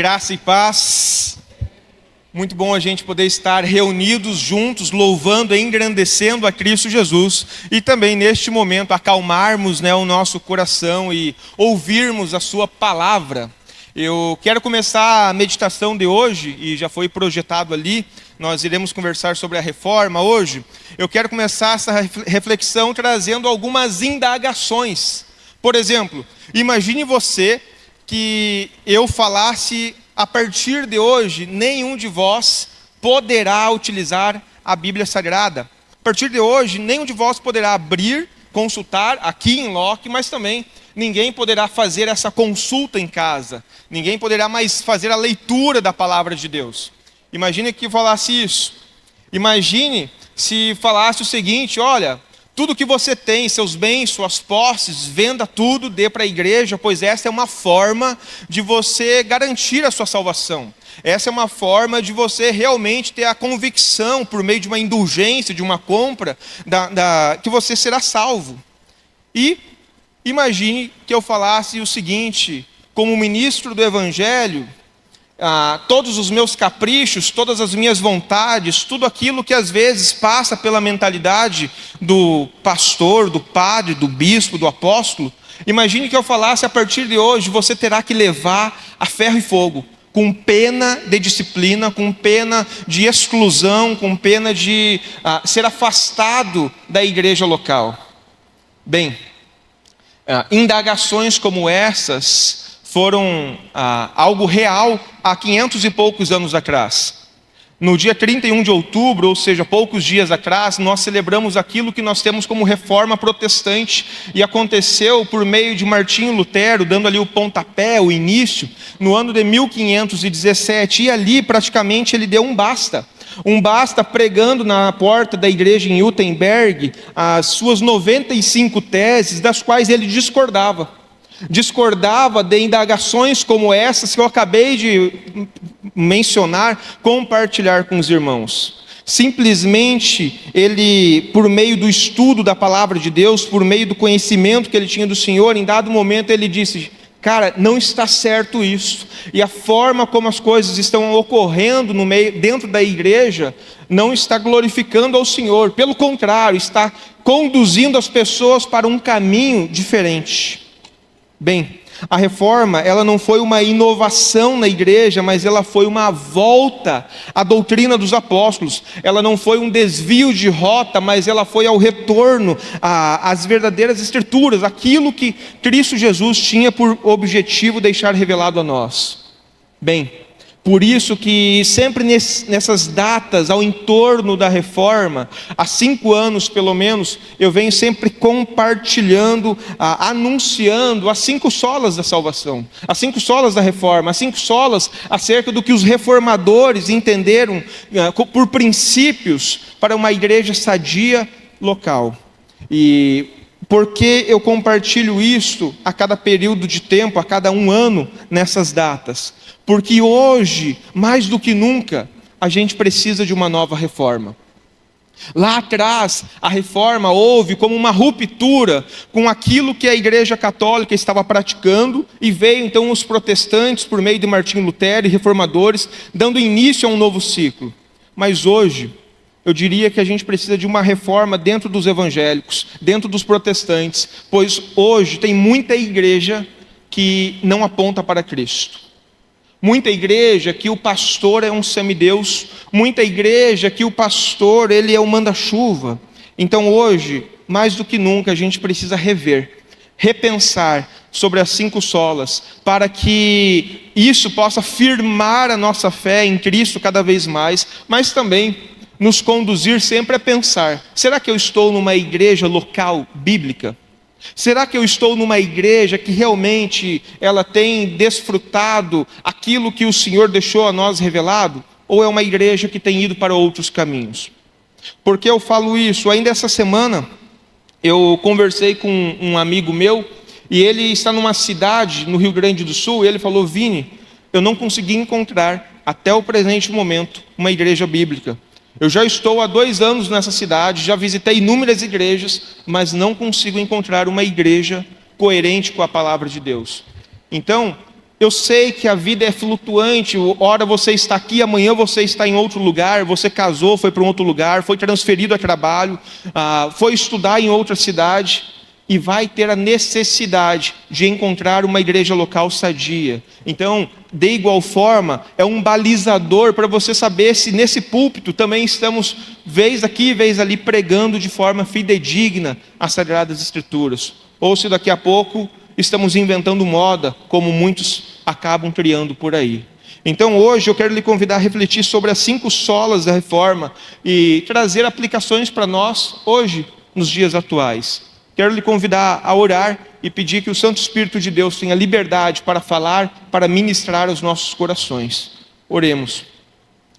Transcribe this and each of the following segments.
Graça e paz. Muito bom a gente poder estar reunidos juntos, louvando e engrandecendo a Cristo Jesus. E também neste momento acalmarmos, o nosso coração e ouvirmos a sua palavra. Eu quero começar a meditação de hoje, e já foi projetado ali, nós iremos conversar sobre a reforma hoje. Eu quero começar essa reflexão trazendo algumas indagações. Por exemplo, imagine você que eu falasse: a partir de hoje, nenhum de vós poderá utilizar a Bíblia Sagrada. A partir de hoje, nenhum de vós poderá abrir, consultar aqui em loco, mas também ninguém poderá fazer essa consulta em casa. Ninguém poderá mais fazer a leitura da palavra de Deus. Imagine que falasse isso. Imagine se falasse o seguinte: olha, tudo que você tem, seus bens, suas posses, venda tudo, dê para a igreja, pois essa é uma forma de você garantir a sua salvação. Essa é uma forma de você realmente ter a convicção, por meio de uma indulgência, de uma compra, que você será salvo. E imagine que eu falasse o seguinte: como ministro do Evangelho, todos os meus caprichos, todas as minhas vontades, tudo aquilo que às vezes passa pela mentalidade do pastor, do padre, do bispo, do apóstolo, imagine que eu falasse: a partir de hoje você terá que levar a ferro e fogo, com pena de disciplina, com pena de exclusão, com pena de ser afastado da igreja local. Bem, indagações como essas foram algo real há 500 e poucos anos atrás. No dia 31 de outubro, ou seja, poucos dias atrás, nós celebramos aquilo que nós temos como reforma protestante, e aconteceu por meio de Martinho Lutero, dando ali o pontapé, o início, no ano de 1517, e ali praticamente ele deu um basta pregando na porta da igreja em Wittenberg as suas 95 teses, das quais ele discordava de indagações como essas que eu acabei de mencionar, compartilhar com os irmãos. Simplesmente ele, por meio do estudo da palavra de Deus, por meio do conhecimento que ele tinha do Senhor, em dado momento ele disse: cara, não está certo isso, e a forma como as coisas estão ocorrendo dentro da igreja não está glorificando ao Senhor, pelo contrário, está conduzindo as pessoas para um caminho diferente. Bem, a reforma, ela não foi uma inovação na igreja, mas ela foi uma volta à doutrina dos apóstolos. Ela não foi um desvio de rota, mas ela foi ao retorno às verdadeiras escrituras, aquilo que Cristo Jesus tinha por objetivo deixar revelado a nós. Bem, por isso que sempre nessas datas, ao entorno da reforma, há 5 anos pelo menos, eu venho sempre compartilhando, anunciando as 5 solas da salvação, as 5 solas da reforma, as 5 solas acerca do que os reformadores entenderam por princípios para uma igreja sadia local. E por que eu compartilho isso a cada período de tempo, a cada 1 ano nessas datas? Porque hoje, mais do que nunca, a gente precisa de uma nova reforma. Lá atrás, a reforma houve como uma ruptura com aquilo que a igreja católica estava praticando, e veio então os protestantes, por meio de Martinho Lutero e reformadores, dando início a um novo ciclo. Mas hoje, eu diria que a gente precisa de uma reforma dentro dos evangélicos, dentro dos protestantes, pois hoje tem muita igreja que não aponta para Cristo. Muita igreja que o pastor é um semideus, muita igreja que o pastor ele é o manda-chuva. Então hoje, mais do que nunca, a gente precisa repensar sobre as 5 solas, para que isso possa firmar a nossa fé em Cristo cada vez mais, mas também nos conduzir sempre a pensar: será que eu estou numa igreja local bíblica? Será que eu estou numa igreja que realmente ela tem desfrutado aquilo que o Senhor deixou a nós revelado? Ou é uma igreja que tem ido para outros caminhos? Por que eu falo isso? Ainda essa semana eu conversei com um amigo meu, e ele está numa cidade no Rio Grande do Sul, e ele falou: Vini, eu não consegui encontrar até o presente momento uma igreja bíblica. Eu já estou há 2 anos nessa cidade, já visitei inúmeras igrejas, mas não consigo encontrar uma igreja coerente com a palavra de Deus. Então, Eu sei que a vida é flutuante, ora você está aqui, amanhã você está em outro lugar, você casou, foi para um outro lugar, foi transferido a trabalho, foi estudar em outra cidade, e vai ter a necessidade de encontrar uma igreja local sadia. Então, de igual forma, é um balizador para você saber se nesse púlpito também estamos, vez aqui, vez ali, pregando de forma fidedigna as Sagradas Escrituras, ou se daqui a pouco estamos inventando moda, como muitos acabam criando por aí. Então hoje eu quero lhe convidar a refletir sobre as 5 solas da reforma e trazer aplicações para nós hoje, nos dias atuais. Quero lhe convidar a orar e pedir que o Santo Espírito de Deus tenha liberdade para falar, para ministrar aos nossos corações. Oremos.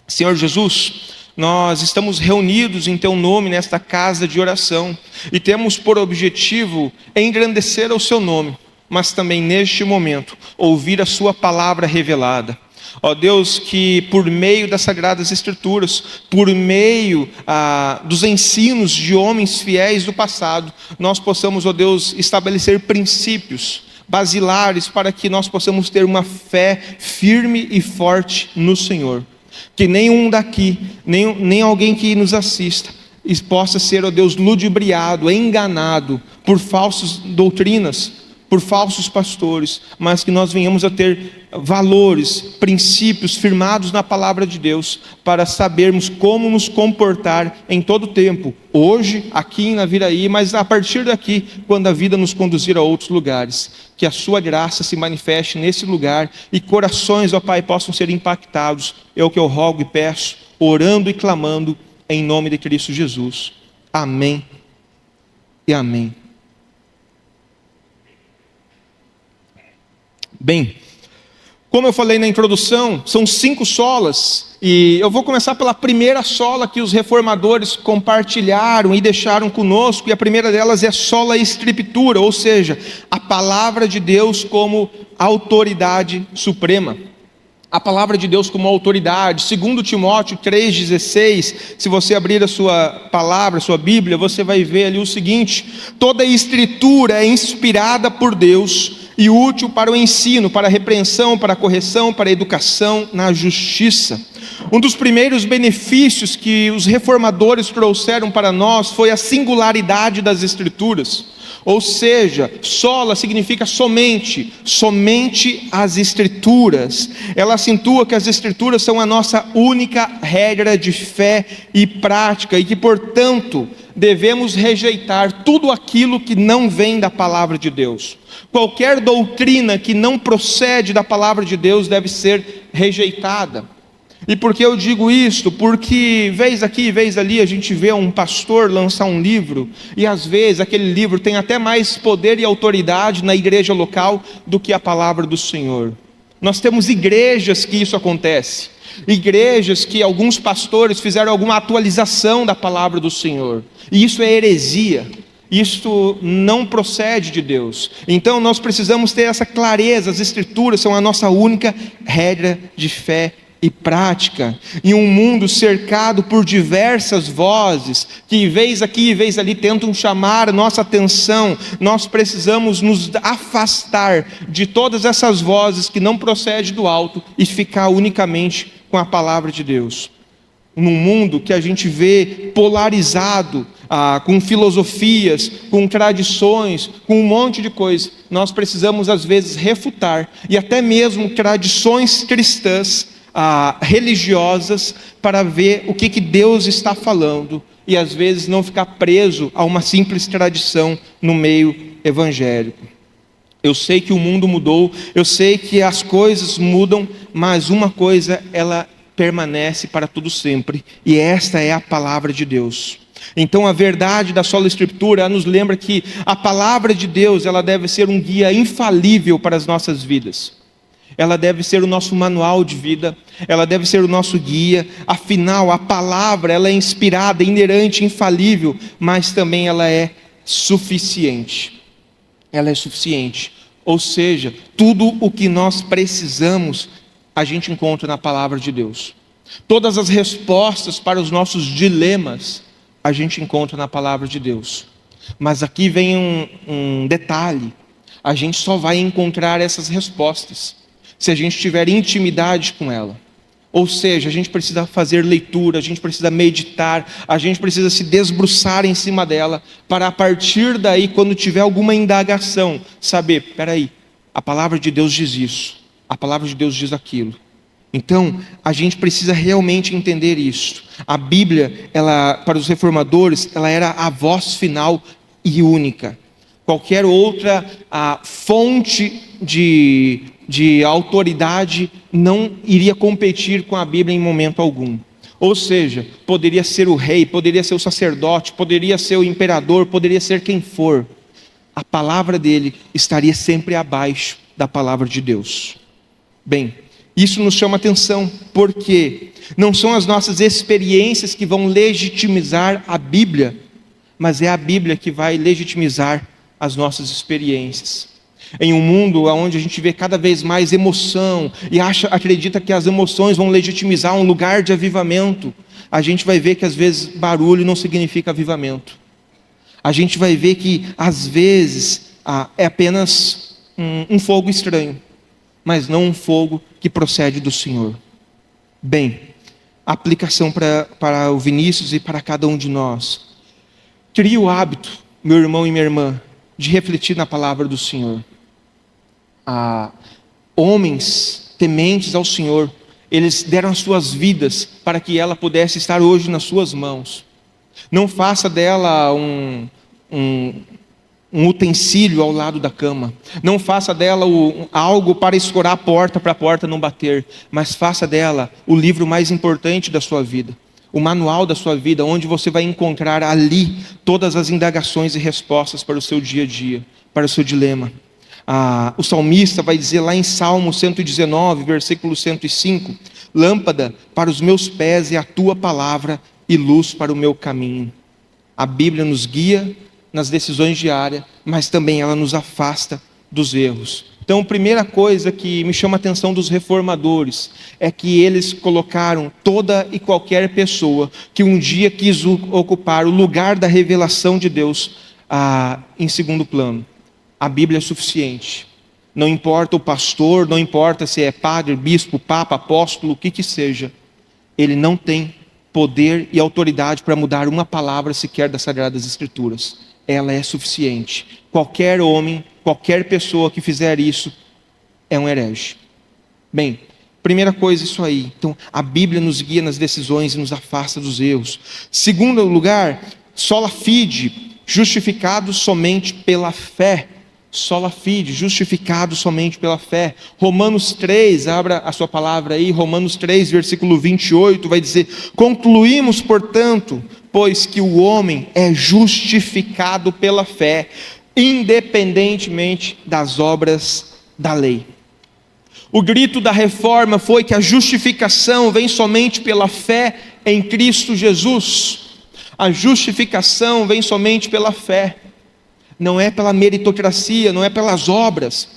Senhor Jesus, nós estamos reunidos em Teu nome nesta casa de oração e temos por objetivo engrandecer o Seu nome, mas também neste momento ouvir a Sua palavra revelada. Ó Deus, que por meio das Sagradas Escrituras, por meio dos ensinos de homens fiéis do passado, nós possamos, ó Deus, estabelecer princípios basilares para que nós possamos ter uma fé firme e forte no Senhor. Que nenhum daqui, nem alguém que nos assista, possa ser, ó Deus, ludibriado, enganado por falsas doutrinas, por falsos pastores, mas que nós venhamos a ter valores, princípios firmados na palavra de Deus, para sabermos como nos comportar em todo o tempo, hoje, aqui em Naviraí, mas a partir daqui, quando a vida nos conduzir a outros lugares. Que a sua graça se manifeste nesse lugar e corações, ó Pai, possam ser impactados. É o que eu rogo e peço, orando e clamando em nome de Cristo Jesus. Amém e amém. Bem, como eu falei na introdução, são 5 solas, e eu vou começar pela primeira sola que os reformadores compartilharam e deixaram conosco, e a primeira delas é sola escritura, ou seja, a palavra de Deus como autoridade suprema. A palavra de Deus como autoridade, segundo Timóteo 3,16, se você abrir a sua palavra, a sua Bíblia, você vai ver ali o seguinte: toda a escritura é inspirada por Deus e útil para o ensino, para a repreensão, para a correção, para a educação na justiça. Um dos primeiros benefícios que os reformadores trouxeram para nós foi a singularidade das Escrituras. Ou seja, sola significa somente as Escrituras. Ela acentua que as Escrituras são a nossa única regra de fé e prática, e que, portanto, devemos rejeitar tudo aquilo que não vem da palavra de Deus. Qualquer doutrina que não procede da palavra de Deus deve ser rejeitada. E por que eu digo isto? Porque vez aqui, vez ali, a gente vê um pastor lançar um livro, e às vezes aquele livro tem até mais poder e autoridade na igreja local do que a palavra do Senhor. Nós temos igrejas que isso acontece, igrejas que alguns pastores fizeram alguma atualização da palavra do Senhor, e isso é heresia. Isto não procede de Deus. Então nós precisamos ter essa clareza. As Escrituras são a nossa única regra de fé e prática. Em um mundo cercado por diversas vozes, que vez aqui e vez ali tentam chamar nossa atenção, nós precisamos nos afastar de todas essas vozes que não procedem do alto e ficar unicamente com a palavra de Deus. Num mundo que a gente vê polarizado, com filosofias, com tradições, com um monte de coisa, nós precisamos às vezes refutar, e até mesmo tradições cristãs, religiosas, para ver o que Deus está falando, e às vezes não ficar preso a uma simples tradição no meio evangélico. Eu sei que o mundo mudou, eu sei que as coisas mudam, mas uma coisa ela permanece para todo sempre, e esta é a palavra de Deus. Então a verdade da sola Escritura nos lembra que a palavra de Deus ela deve ser um guia infalível para as nossas vidas. Ela deve ser o nosso manual de vida, ela deve ser o nosso guia. Afinal, a palavra ela é inspirada, inerente, infalível, mas também ela é suficiente. Ela é suficiente. Ou seja, tudo o que nós precisamos, a gente encontra na palavra de Deus. Todas as respostas para os nossos dilemas, a gente encontra na palavra de Deus. Mas aqui vem um detalhe: a gente só vai encontrar essas respostas se a gente tiver intimidade com ela. Ou seja, a gente precisa fazer leitura, a gente precisa meditar, a gente precisa se debruçar em cima dela, para a partir daí, quando tiver alguma indagação, saber, peraí, a palavra de Deus diz isso, a palavra de Deus diz aquilo. Então, a gente precisa realmente entender isso. A Bíblia, para os reformadores, ela era a voz final e única. Qualquer outra fonte de autoridade não iria competir com a Bíblia em momento algum. Ou seja, poderia ser o rei, poderia ser o sacerdote, poderia ser o imperador, poderia ser quem for. A palavra dele estaria sempre abaixo da palavra de Deus. Bem, isso nos chama atenção, porque não são as nossas experiências que vão legitimizar a Bíblia, mas é a Bíblia que vai legitimizar as nossas experiências. Em um mundo onde a gente vê cada vez mais emoção e acredita que as emoções vão legitimizar um lugar de avivamento, a gente vai ver que às vezes barulho não significa avivamento. A gente vai ver que às vezes é apenas um fogo estranho, mas não um fogo que procede do Senhor. Bem, aplicação para o Vinícius e para cada um de nós. Crie o hábito, meu irmão e minha irmã, de refletir na palavra do Senhor. Homens tementes ao Senhor, eles deram as suas vidas para que ela pudesse estar hoje nas suas mãos. Não faça dela um utensílio ao lado da cama. Não faça dela algo para escorar a porta, para a porta não bater. Mas faça dela o livro mais importante da sua vida. O manual da sua vida, onde você vai encontrar ali todas as indagações e respostas para o seu dia a dia, para o seu dilema. O salmista vai dizer lá em Salmo 119, versículo 105, lâmpada para os meus pés é a tua palavra e luz para o meu caminho. A Bíblia nos guia nas decisões diárias, mas também ela nos afasta dos erros. Então, a primeira coisa que me chama a atenção dos reformadores é que eles colocaram toda e qualquer pessoa que um dia quis ocupar o lugar da revelação de Deus em segundo plano. A Bíblia é suficiente. Não importa o pastor, não importa se é padre, bispo, papa, apóstolo, o que seja. Ele não tem poder e autoridade para mudar uma palavra sequer das Sagradas Escrituras. Ela é suficiente. Qualquer homem, qualquer pessoa que fizer isso é um herege. Bem, primeira coisa, isso aí. Então, a Bíblia nos guia nas decisões e nos afasta dos erros. Segundo lugar, sola fide, justificado somente pela fé. Sola fide, justificado somente pela fé. Romanos 3, abra a sua palavra aí, Romanos 3, versículo 28, vai dizer: concluímos, portanto, pois que o homem é justificado pela fé, independentemente das obras da lei. O grito da reforma foi que a justificação vem somente pela fé em Cristo Jesus. A justificação vem somente pela fé. Não é pela meritocracia, não é pelas obras.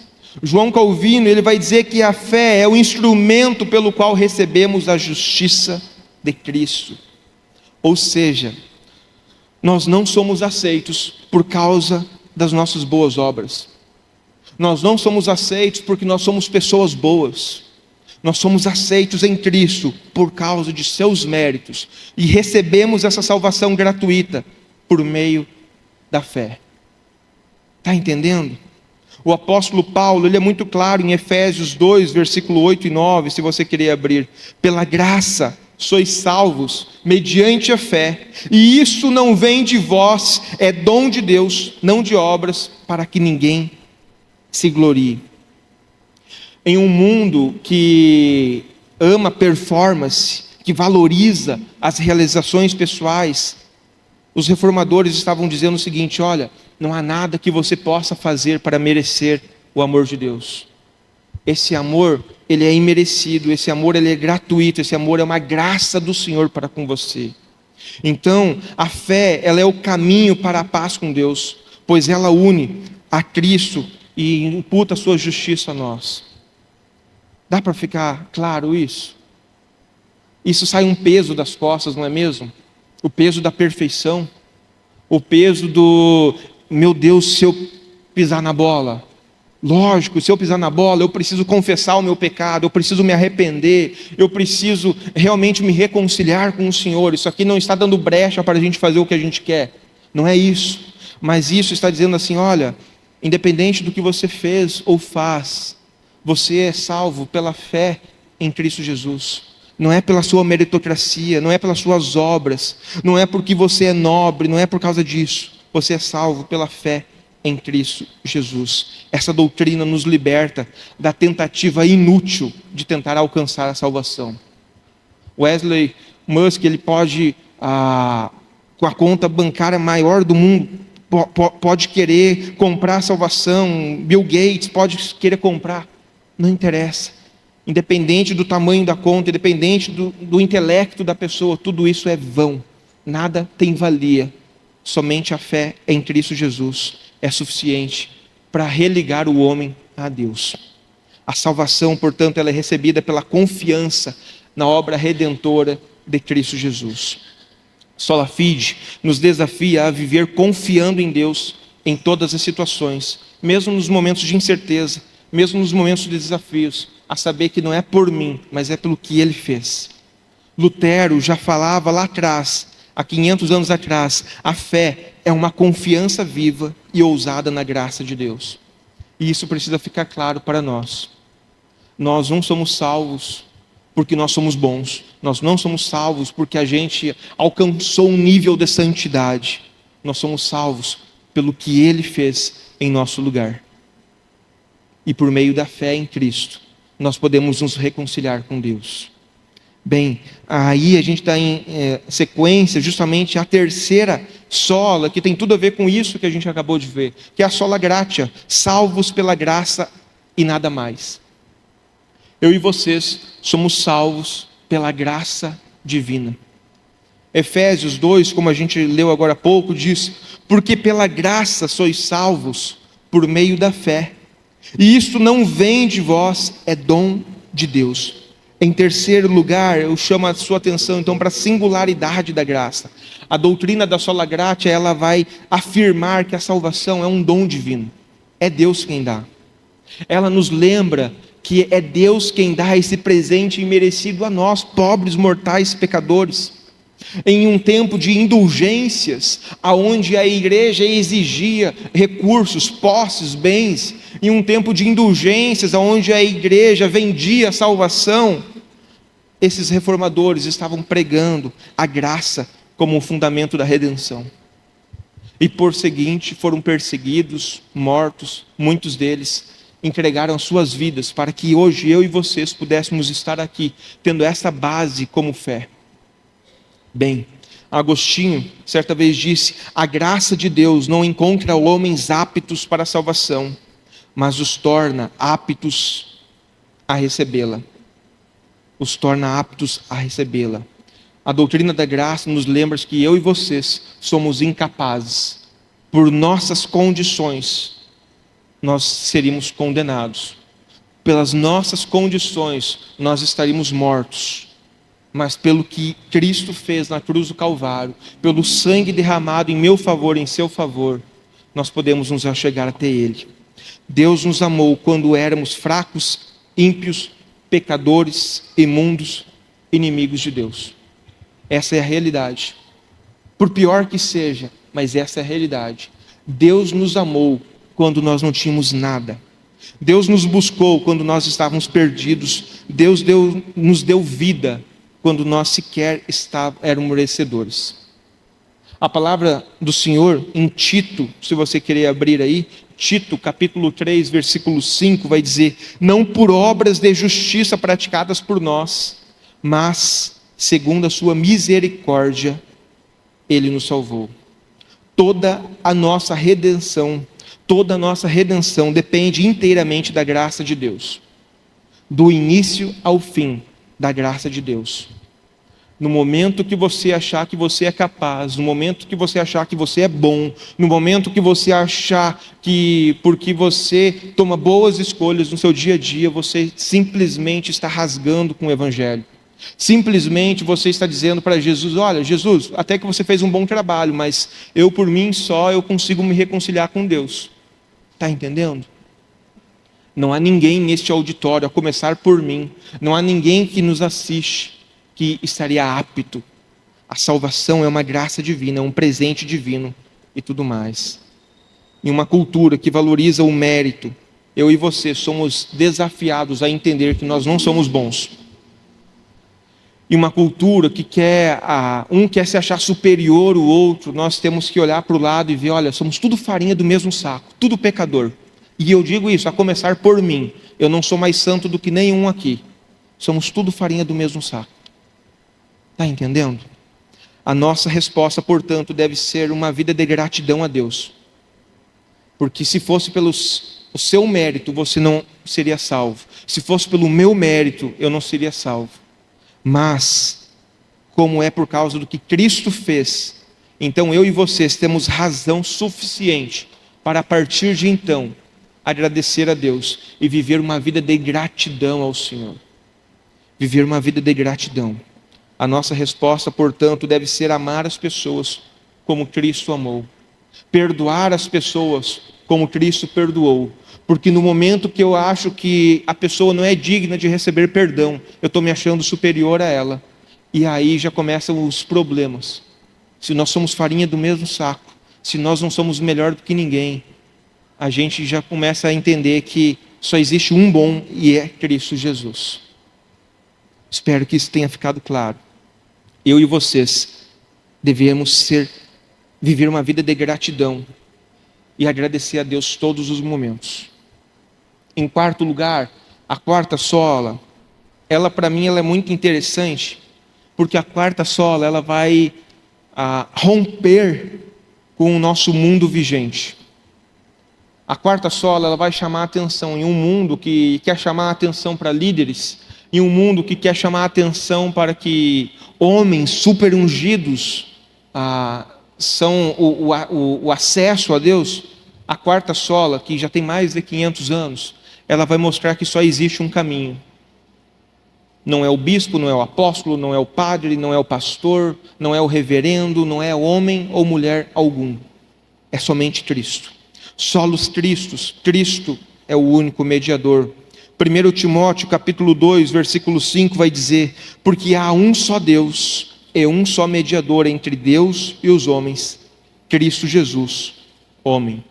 João Calvino, ele vai dizer que a fé é o instrumento pelo qual recebemos a justiça de Cristo. Ou seja, nós não somos aceitos por causa das nossas boas obras. Nós não somos aceitos porque nós somos pessoas boas. Nós somos aceitos em Cristo por causa de seus méritos. E recebemos essa salvação gratuita por meio da fé. Está entendendo? O apóstolo Paulo, ele é muito claro em Efésios 2, versículo 8 e 9, se você querer abrir. Pela graça sois salvos, mediante a fé, e isso não vem de vós, é dom de Deus, não de obras, para que ninguém se glorie. Em um mundo que ama performance, que valoriza as realizações pessoais, os reformadores estavam dizendo o seguinte: olha, não há nada que você possa fazer para merecer o amor de Deus. Esse amor, ele é imerecido, esse amor, ele é gratuito, esse amor é uma graça do Senhor para com você. Então, a fé, ela é o caminho para a paz com Deus, pois ela une a Cristo e imputa a sua justiça a nós. Dá para ficar claro isso? Isso sai um peso das costas, não é mesmo? O peso da perfeição, o peso do, meu Deus, se eu pisar na bola, Lógico, se eu pisar na bola, eu preciso confessar o meu pecado, eu preciso me arrepender, eu preciso realmente me reconciliar com o Senhor. Isso aqui não está dando brecha para a gente fazer o que a gente quer. Não é isso. Mas isso está dizendo assim, olha, independente do que você fez ou faz, você é salvo pela fé em Cristo Jesus. Não é pela sua meritocracia, não é pelas suas obras, não é porque você é nobre, não é por causa disso. Você é salvo pela fé em Cristo Jesus. Essa doutrina nos liberta da tentativa inútil de tentar alcançar a salvação. Wesley Musk, ele pode, com a conta bancária maior do mundo, pode querer comprar a salvação. Bill Gates pode querer comprar. Não interessa. Independente do tamanho da conta, independente do intelecto da pessoa, tudo isso é vão. Nada tem valia. Somente a fé em Cristo Jesus é suficiente para religar o homem a Deus. A salvação, portanto, ela é recebida pela confiança na obra redentora de Cristo Jesus. Sola Fide nos desafia a viver confiando em Deus em todas as situações, mesmo nos momentos de incerteza, mesmo nos momentos de desafios, a saber que não é por mim, mas é pelo que Ele fez. Lutero já falava lá atrás, há 500 anos atrás, a fé é uma confiança viva e ousada na graça de Deus. E isso precisa ficar claro para nós. Nós não somos salvos porque nós somos bons. Nós não somos salvos porque a gente alcançou um nível de santidade. Nós somos salvos pelo que Ele fez em nosso lugar. E por meio da fé em Cristo, nós podemos nos reconciliar com Deus. Bem, aí a gente está em sequência justamente a terceira sola, que tem tudo a ver com isso que a gente acabou de ver, que é a sola gratia, salvos pela graça e nada mais. Eu e vocês somos salvos pela graça divina. Efésios 2, como a gente leu agora há pouco, diz: porque pela graça sois salvos por meio da fé, e isto não vem de vós, é dom de Deus. Em terceiro lugar, eu chamo a sua atenção então para a singularidade da graça. A doutrina da sola gratia, ela vai afirmar que a salvação é um dom divino. É Deus quem dá. Ela nos lembra que é Deus quem dá esse presente imerecido a nós, pobres mortais pecadores. Em um tempo de indulgências, aonde a igreja exigia recursos, posses, bens, em um tempo de indulgências, aonde a igreja vendia a salvação, esses reformadores estavam pregando a graça como o fundamento da redenção. E por seguinte foram perseguidos, mortos, muitos deles entregaram suas vidas para que hoje eu e vocês pudéssemos estar aqui, tendo essa base como fé. Bem, Agostinho certa vez disse: a graça de Deus não encontra homens aptos para a salvação, mas os torna aptos a recebê-la. Os torna aptos a recebê-la. A doutrina da graça nos lembra que eu e vocês somos incapazes. Por nossas condições, nós seríamos condenados. Pelas nossas condições, nós estaríamos mortos. Mas pelo que Cristo fez na cruz do Calvário, pelo sangue derramado em meu favor, em seu favor, nós podemos nos achegar até Ele. Deus nos amou quando éramos fracos, ímpios, pecadores, imundos, inimigos de Deus. Essa é a realidade. Por pior que seja, mas essa é a realidade. Deus nos amou quando nós não tínhamos nada. Deus nos buscou quando nós estávamos perdidos. Deus nos deu vida quando nós sequer éramos merecedores. A palavra do Senhor em Tito, se você querer abrir aí, Tito capítulo 3, versículo 5, vai dizer: não por obras de justiça praticadas por nós, mas segundo a sua misericórdia, Ele nos salvou. Toda a nossa redenção depende inteiramente da graça de Deus. Do início ao fim, da graça de Deus. No momento que você achar que você é capaz, no momento que você achar que você é bom, no momento que você achar que porque você toma boas escolhas no seu dia a dia, você simplesmente está rasgando com o Evangelho. Simplesmente você está dizendo para Jesus: olha, Jesus, até que você fez um bom trabalho, mas eu por mim só eu consigo me reconciliar com Deus. Está entendendo? Não há ninguém neste auditório, a começar por mim, não há ninguém que nos assiste que estaria apto. A salvação é uma graça divina, é um presente divino e tudo mais. Em uma cultura que valoriza o mérito, eu e você somos desafiados a entender que nós não somos bons. Em uma cultura que um quer se achar superior ao outro, nós temos que olhar para o lado e ver, olha, somos tudo farinha do mesmo saco, tudo pecador. E eu digo isso, a começar por mim, eu não sou mais santo do que nenhum aqui. Somos tudo farinha do mesmo saco. Está entendendo? A nossa resposta, portanto, deve ser uma vida de gratidão a Deus. Porque se fosse pelo o seu mérito, você não seria salvo. Se fosse pelo meu mérito, eu não seria salvo. Mas, como é por causa do que Cristo fez, então eu e vocês temos razão suficiente para, a partir de então, agradecer a Deus e viver uma vida de gratidão ao Senhor. Viver uma vida de gratidão. A nossa resposta, portanto, deve ser amar as pessoas como Cristo amou. Perdoar as pessoas como Cristo perdoou. Porque no momento que eu acho que a pessoa não é digna de receber perdão, eu estou me achando superior a ela. E aí já começam os problemas. Se nós somos farinha do mesmo saco, se nós não somos melhor do que ninguém, a gente já começa a entender que só existe um bom e é Cristo Jesus. Espero que isso tenha ficado claro. Eu e vocês devemos viver uma vida de gratidão e agradecer a Deus todos os momentos. Em quarto lugar, a quarta sola, ela para mim ela é muito interessante, porque a quarta sola ela vai romper com o nosso mundo vigente. A quarta sola ela vai chamar a atenção em um mundo que quer chamar a atenção para líderes, em um mundo que quer chamar a atenção para que homens super ungidos são o acesso a Deus. A quarta sola, que já tem mais de 500 anos, ela vai mostrar que só existe um caminho. Não é o bispo, não é o apóstolo, não é o padre, não é o pastor, não é o reverendo, não é homem ou mulher algum. É somente Cristo. Solos Cristos, Cristo é o único mediador. 1 Timóteo capítulo 2, versículo 5 vai dizer: porque há um só Deus, e um só mediador entre Deus e os homens, Cristo Jesus, homem.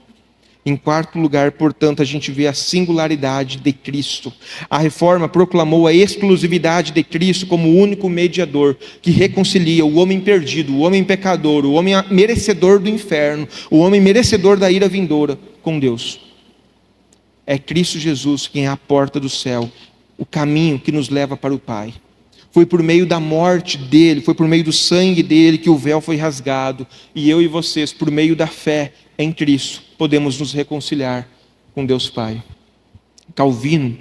Em quarto lugar, portanto, a gente vê a singularidade de Cristo. A Reforma proclamou a exclusividade de Cristo como o único mediador que reconcilia o homem perdido, o homem pecador, o homem merecedor do inferno, o homem merecedor da ira vindoura com Deus. É Cristo Jesus quem é a porta do céu, o caminho que nos leva para o Pai. Foi por meio da morte dele, foi por meio do sangue dele que o véu foi rasgado. E eu e vocês, por meio da fé em Cristo, podemos nos reconciliar com Deus Pai. Calvino,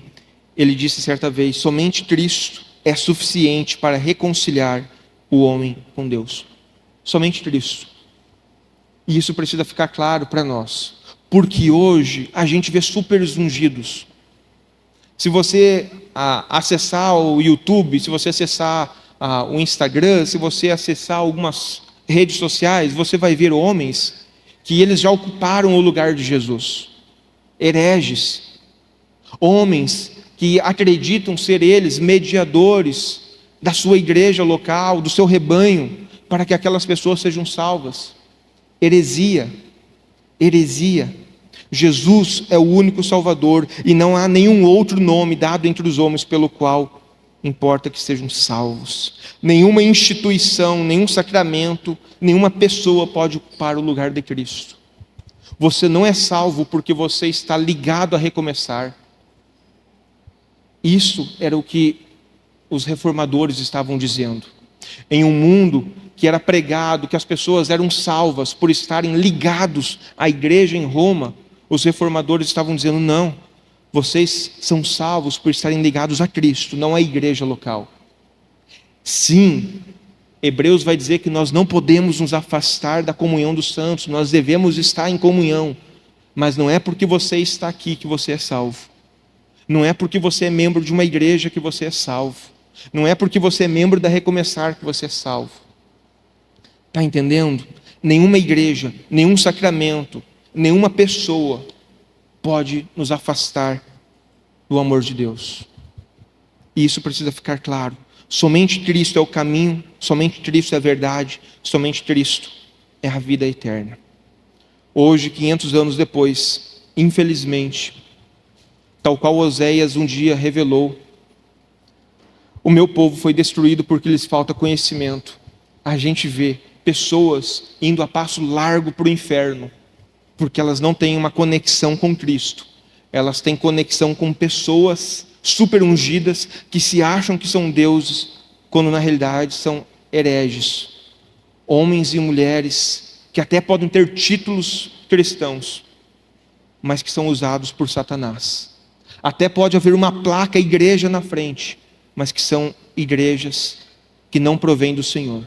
ele disse certa vez: somente Cristo é suficiente para reconciliar o homem com Deus. Somente Cristo. E isso precisa ficar claro para nós, porque hoje a gente vê super ungidos. Se você acessar o YouTube, se você acessar o Instagram, se você acessar algumas redes sociais, você vai ver homens que eles já ocuparam o lugar de Jesus. Hereges, homens que acreditam ser eles mediadores da sua igreja local, do seu rebanho, para que aquelas pessoas sejam salvas. Heresia. Jesus é o único Salvador e não há nenhum outro nome dado entre os homens pelo qual importa que sejam salvos. Nenhuma instituição, nenhum sacramento, nenhuma pessoa pode ocupar o lugar de Cristo. Você não é salvo porque você está ligado a recomeçar. Isso era o que os reformadores estavam dizendo. Em um mundo que era pregado que as pessoas eram salvas por estarem ligados à igreja em Roma, os reformadores estavam dizendo: não, vocês são salvos por estarem ligados a Cristo, não à igreja local. Sim, Hebreus vai dizer que nós não podemos nos afastar da comunhão dos santos, nós devemos estar em comunhão, mas não é porque você está aqui que você é salvo. Não é porque você é membro de uma igreja que você é salvo. Não é porque você é membro da Recomeçar que você é salvo. Está entendendo? Nenhuma igreja, nenhum sacramento, nenhuma pessoa pode nos afastar do amor de Deus. E isso precisa ficar claro. Somente Cristo é o caminho, somente Cristo é a verdade, somente Cristo é a vida eterna. Hoje, 500 anos depois, infelizmente, tal qual Oséias um dia revelou, o meu povo foi destruído porque lhes falta conhecimento. A gente vê pessoas indo a passo largo para o inferno, porque elas não têm uma conexão com Cristo. Elas têm conexão com pessoas super ungidas que se acham que são deuses, quando na realidade são hereges. Homens e mulheres que até podem ter títulos cristãos, mas que são usados por Satanás. Até pode haver uma placa igreja na frente, mas que são igrejas que não provêm do Senhor.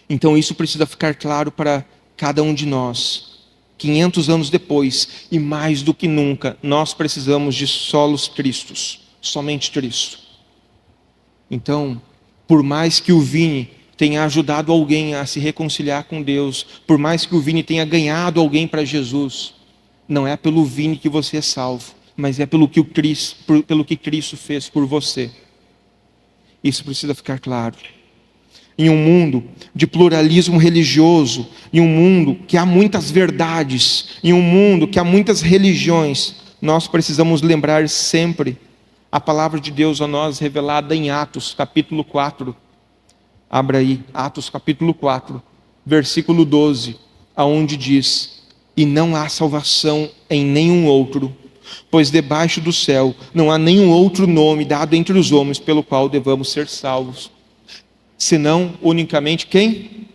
Então isso precisa ficar claro para cada um de nós. 500 anos depois, e mais do que nunca, nós precisamos de solos Cristos, somente Cristo. Então, por mais que o Vini tenha ajudado alguém a se reconciliar com Deus, por mais que o Vini tenha ganhado alguém para Jesus, não é pelo Vini que você é salvo, mas é pelo que Cristo fez por você. Isso precisa ficar claro. Em um mundo de pluralismo religioso, em um mundo que há muitas verdades, em um mundo que há muitas religiões, nós precisamos lembrar sempre a palavra de Deus a nós revelada em Atos capítulo 4. Abra aí, Atos capítulo 4, versículo 12, aonde diz: e não há salvação em nenhum outro, pois debaixo do céu não há nenhum outro nome dado entre os homens pelo qual devamos ser salvos, senão unicamente quem?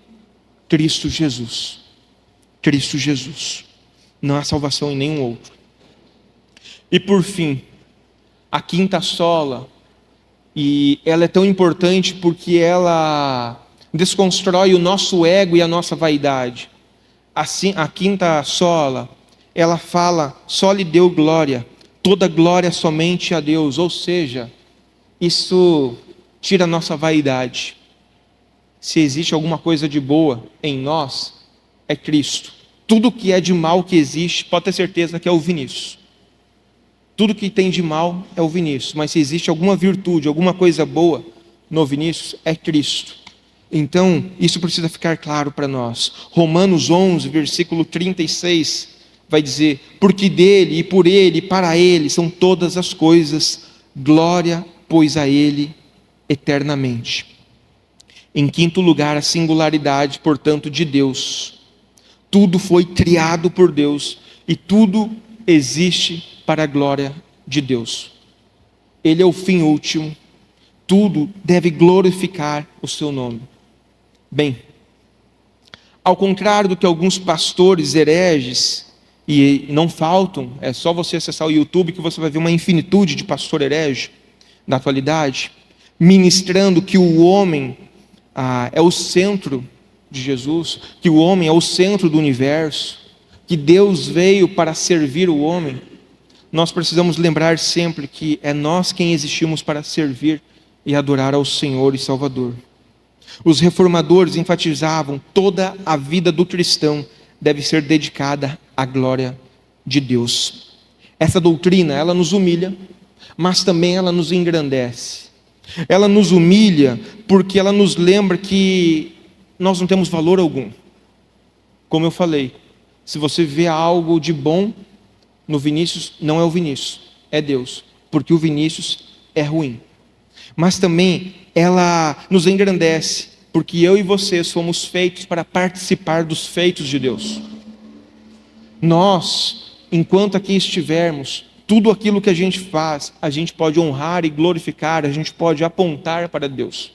Cristo Jesus. Cristo Jesus. Não há salvação em nenhum outro. E por fim, a quinta sola, e ela é tão importante porque ela desconstrói o nosso ego e a nossa vaidade. Assim, a quinta sola, ela fala: só lhe deu glória, toda glória somente a Deus. Ou seja, isso tira a nossa vaidade. Se existe alguma coisa de boa em nós, é Cristo. Tudo que é de mal que existe, pode ter certeza que é o Vinícius. Tudo que tem de mal é o Vinícius. Mas se existe alguma virtude, alguma coisa boa no Vinícius, é Cristo. Então, isso precisa ficar claro para nós. Romanos 11, versículo 36, vai dizer: porque dele, e por ele, e para ele, são todas as coisas, glória, pois a ele, eternamente. Em quinto lugar, a singularidade, portanto, de Deus. Tudo foi criado por Deus e tudo existe para a glória de Deus. Ele é o fim último. Tudo deve glorificar o seu nome. Bem, ao contrário do que alguns pastores hereges, e não faltam, é só você acessar o YouTube que você vai ver uma infinitude de pastor herege da atualidade, ministrando que o homem é o centro de Jesus, que o homem é o centro do universo, que Deus veio para servir o homem. Nós precisamos lembrar sempre que é nós quem existimos para servir e adorar ao Senhor e Salvador. Os reformadores enfatizavam: toda a vida do cristão deve ser dedicada à glória de Deus. Essa doutrina, ela nos humilha, mas também ela nos engrandece. Ela nos humilha porque ela nos lembra que nós não temos valor algum. Como eu falei, se você vê algo de bom no Vinícius, não é o Vinícius, é Deus, porque o Vinícius é ruim. Mas também ela nos engrandece, porque eu e você somos feitos para participar dos feitos de Deus. Nós, enquanto aqui estivermos, tudo aquilo que a gente faz, a gente pode honrar e glorificar, a gente pode apontar para Deus.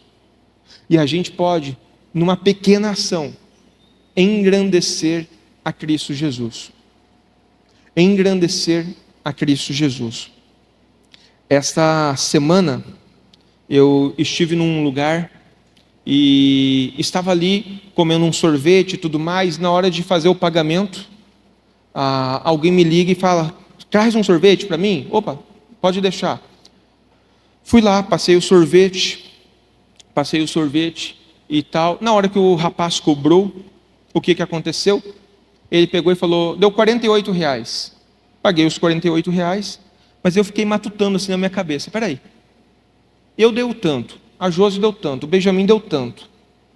E a gente pode, numa pequena ação, engrandecer a Cristo Jesus. Engrandecer a Cristo Jesus. Esta semana, eu estive num lugar e estava ali comendo um sorvete e tudo mais. Na hora de fazer o pagamento, alguém me liga e fala: traz um sorvete para mim? Opa, pode deixar. Fui lá, passei o sorvete e tal. Na hora que o rapaz cobrou, o que aconteceu? Ele pegou e falou: deu R$48. Paguei os R$48. Mas eu fiquei matutando assim na minha cabeça, peraí, eu dei o tanto, a Josi deu tanto, o Benjamin deu tanto,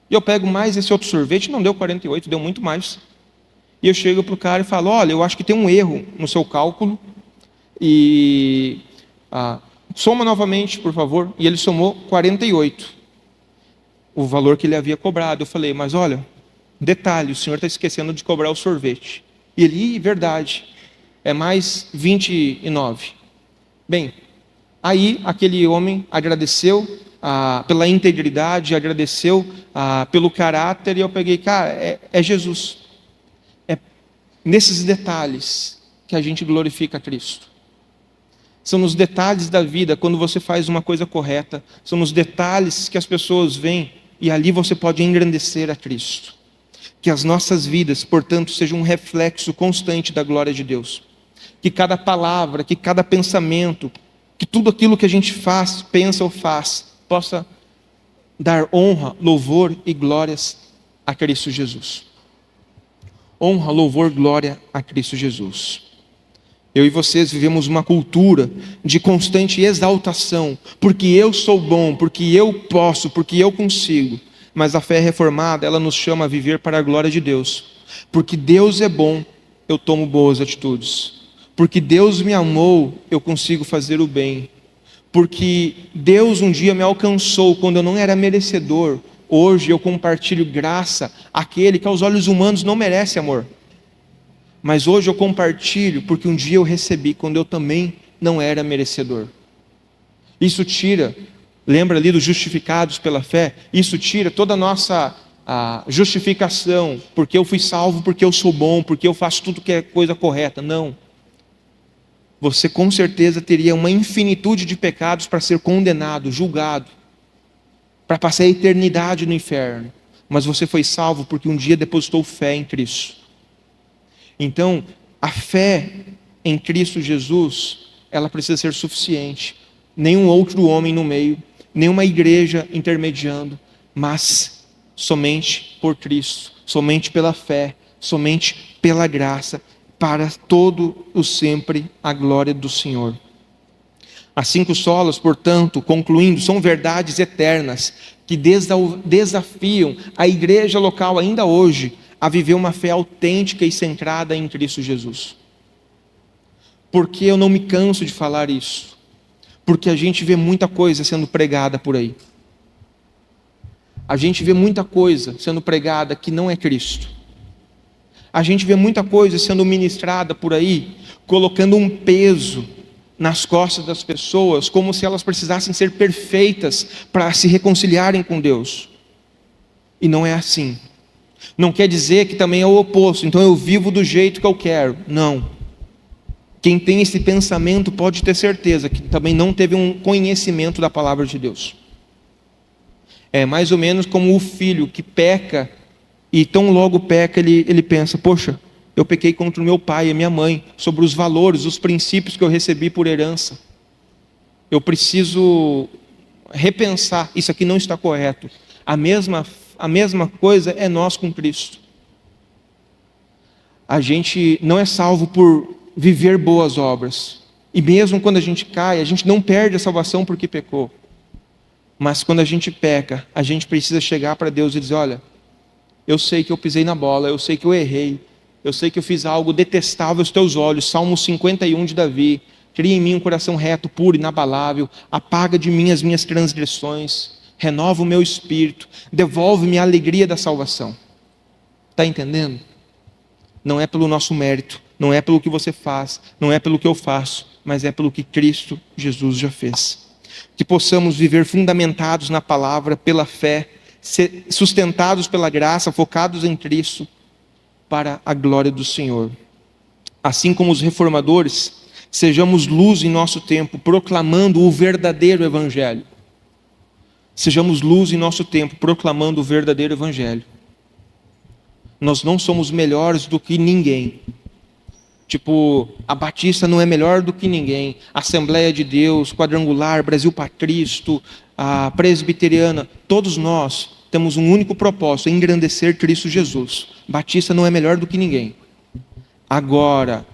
e eu pego mais esse outro sorvete, não deu 48, deu muito mais. E eu chego para o cara e falo, olha, eu acho que tem um erro no seu cálculo, e soma novamente, por favor. E ele somou 48, o valor que ele havia cobrado. Eu falei, mas olha, detalhe, o senhor está esquecendo de cobrar o sorvete. E ele, verdade, é mais 29. Bem, aí aquele homem agradeceu pela integridade, agradeceu pelo caráter, e eu peguei, cara, é Jesus. É nesses detalhes que a gente glorifica a Cristo. São nos detalhes da vida, quando você faz uma coisa correta, são nos detalhes que as pessoas veem, e ali você pode engrandecer a Cristo. Que as nossas vidas, portanto, sejam um reflexo constante da glória de Deus. Que cada palavra, que cada pensamento, que tudo aquilo que a gente faz, pensa ou faz, possa dar honra, louvor e glórias a Cristo Jesus. Honra, louvor, glória a Cristo Jesus. Eu e vocês vivemos uma cultura de constante exaltação, porque eu sou bom, porque eu posso, porque eu consigo. Mas a fé reformada, ela nos chama a viver para a glória de Deus. Porque Deus é bom, eu tomo boas atitudes. Porque Deus me amou, eu consigo fazer o bem. Porque Deus um dia me alcançou quando eu não era merecedor. Hoje eu compartilho graça àquele que aos olhos humanos não merece amor. Mas hoje eu compartilho porque um dia eu recebi quando eu também não era merecedor. Isso tira, lembra ali dos justificados pela fé? Isso tira toda a nossa justificação, porque eu fui salvo, porque eu sou bom, porque eu faço tudo que é coisa correta. Não. Você com certeza teria uma infinitude de pecados para ser condenado, julgado, para passar a eternidade no inferno. Mas você foi salvo porque um dia depositou fé em Cristo. Então, a fé em Cristo Jesus, ela precisa ser suficiente. Nenhum outro homem no meio, nenhuma igreja intermediando, mas somente por Cristo, somente pela fé, somente pela graça, para todo o sempre a glória do Senhor. As 5 solas, portanto, concluindo, são verdades eternas que desafiam a igreja local ainda hoje a viver uma fé autêntica e centrada em Cristo Jesus. Porque eu não me canso de falar isso? Porque a gente vê muita coisa sendo pregada por aí. A gente vê muita coisa sendo pregada que não é Cristo. A gente vê muita coisa sendo ministrada por aí, colocando um peso nas costas das pessoas, como se elas precisassem ser perfeitas para se reconciliarem com Deus. E não é assim. Não quer dizer que também é o oposto, então eu vivo do jeito que eu quero. Não. Quem tem esse pensamento pode ter certeza que também não teve um conhecimento da palavra de Deus. É mais ou menos como o filho que peca, e tão logo peca, ele pensa, poxa, eu pequei contra o meu pai e a minha mãe, sobre os valores, os princípios que eu recebi por herança. Eu preciso repensar, isso aqui não está correto. A mesma coisa é nós com Cristo. A gente não é salvo por viver boas obras. E mesmo quando a gente cai, a gente não perde a salvação porque pecou. Mas quando a gente peca, a gente precisa chegar para Deus e dizer, olha, eu sei que eu pisei na bola, eu sei que eu errei, eu sei que eu fiz algo detestável aos teus olhos. Salmo 51 de Davi. Cria em mim um coração reto, puro, inabalável. Apaga de mim as minhas transgressões. Renova o meu espírito. Devolve-me a alegria da salvação. Está entendendo? Não é pelo nosso mérito, não é pelo que você faz, não é pelo que eu faço, mas é pelo que Cristo Jesus já fez. Que possamos viver fundamentados na palavra, pela fé, sustentados pela graça, focados em Cristo, para a glória do Senhor. Assim como os reformadores, sejamos luz em nosso tempo, proclamando o verdadeiro evangelho. Sejamos luz em nosso tempo, proclamando o verdadeiro evangelho. Nós não somos melhores do que ninguém. Tipo, a Batista não é melhor do que ninguém. A Assembleia de Deus, Quadrangular, Brasil para Cristo, a Presbiteriana, todos nós temos um único propósito, engrandecer Cristo Jesus. Batista não é melhor do que ninguém. Agora,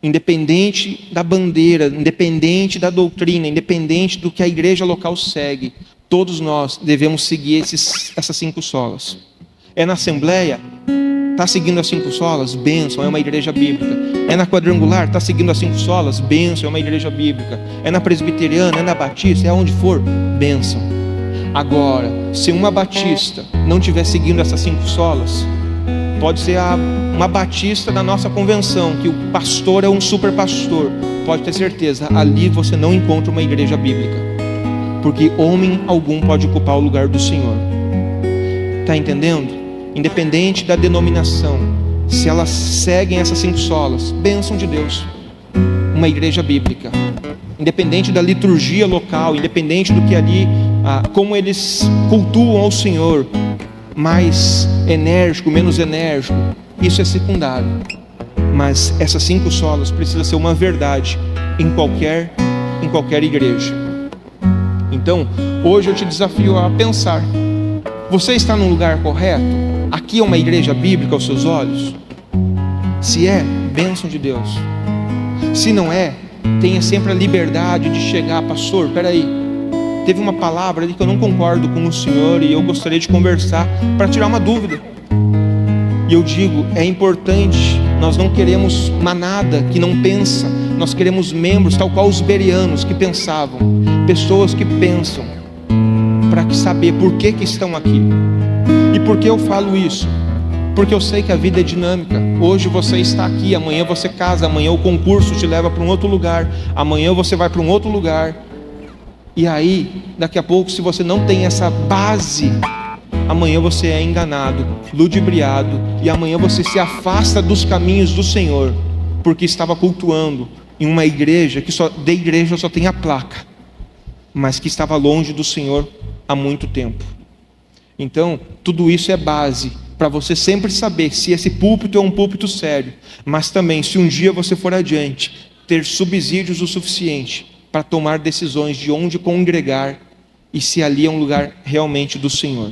Independente da bandeira, independente da doutrina, independente do que a igreja local segue, todos nós devemos seguir essas 5 solas. É na Assembleia? Está seguindo as 5 solas? Bênção, é uma igreja bíblica. É na Quadrangular? Está seguindo as 5 solas? Bênção, é uma igreja bíblica. É na Presbiteriana? É na Batista? É onde for? Bênção. Agora, se uma Batista não estiver seguindo essas 5 solas, pode ser uma Batista da nossa convenção, que o pastor é um super pastor, pode ter certeza, ali você não encontra uma igreja bíblica, porque homem algum pode ocupar o lugar do Senhor. Está entendendo? Independente da denominação, se elas seguem essas 5 solas, bênção de Deus, uma igreja bíblica. Independente da liturgia local, independente do que ali, como eles cultuam ao Senhor, mais enérgico, menos enérgico, isso é secundário. Mas essas 5 solas precisam ser uma verdade em qualquer igreja. Então, hoje eu te desafio a pensar: você está no lugar correto? Aqui é uma igreja bíblica aos seus olhos? Se é, bênção de Deus. Se não é, tenha sempre a liberdade de chegar: pastor, peraí, teve uma palavra ali que eu não concordo com o senhor e eu gostaria de conversar para tirar uma dúvida. E eu digo, é importante, nós não queremos manada que não pensa, nós queremos membros tal qual os bereanos que pensavam, pessoas que pensam, para saber por que estão aqui. E por que eu falo isso? Porque eu sei que a vida é dinâmica. Hoje você está aqui, amanhã você casa, amanhã o concurso te leva para um outro lugar, amanhã você vai para um outro lugar. E aí, daqui a pouco, se você não tem essa base, amanhã você é enganado, ludibriado, e amanhã você se afasta dos caminhos do Senhor, porque estava cultuando em uma igreja que de igreja só tem a placa, mas que estava longe do Senhor há muito tempo. Então, tudo isso é base para você sempre saber se esse púlpito é um púlpito sério, mas também, se um dia você for adiante, ter subsídios o suficiente para tomar decisões de onde congregar e se ali é um lugar realmente do Senhor.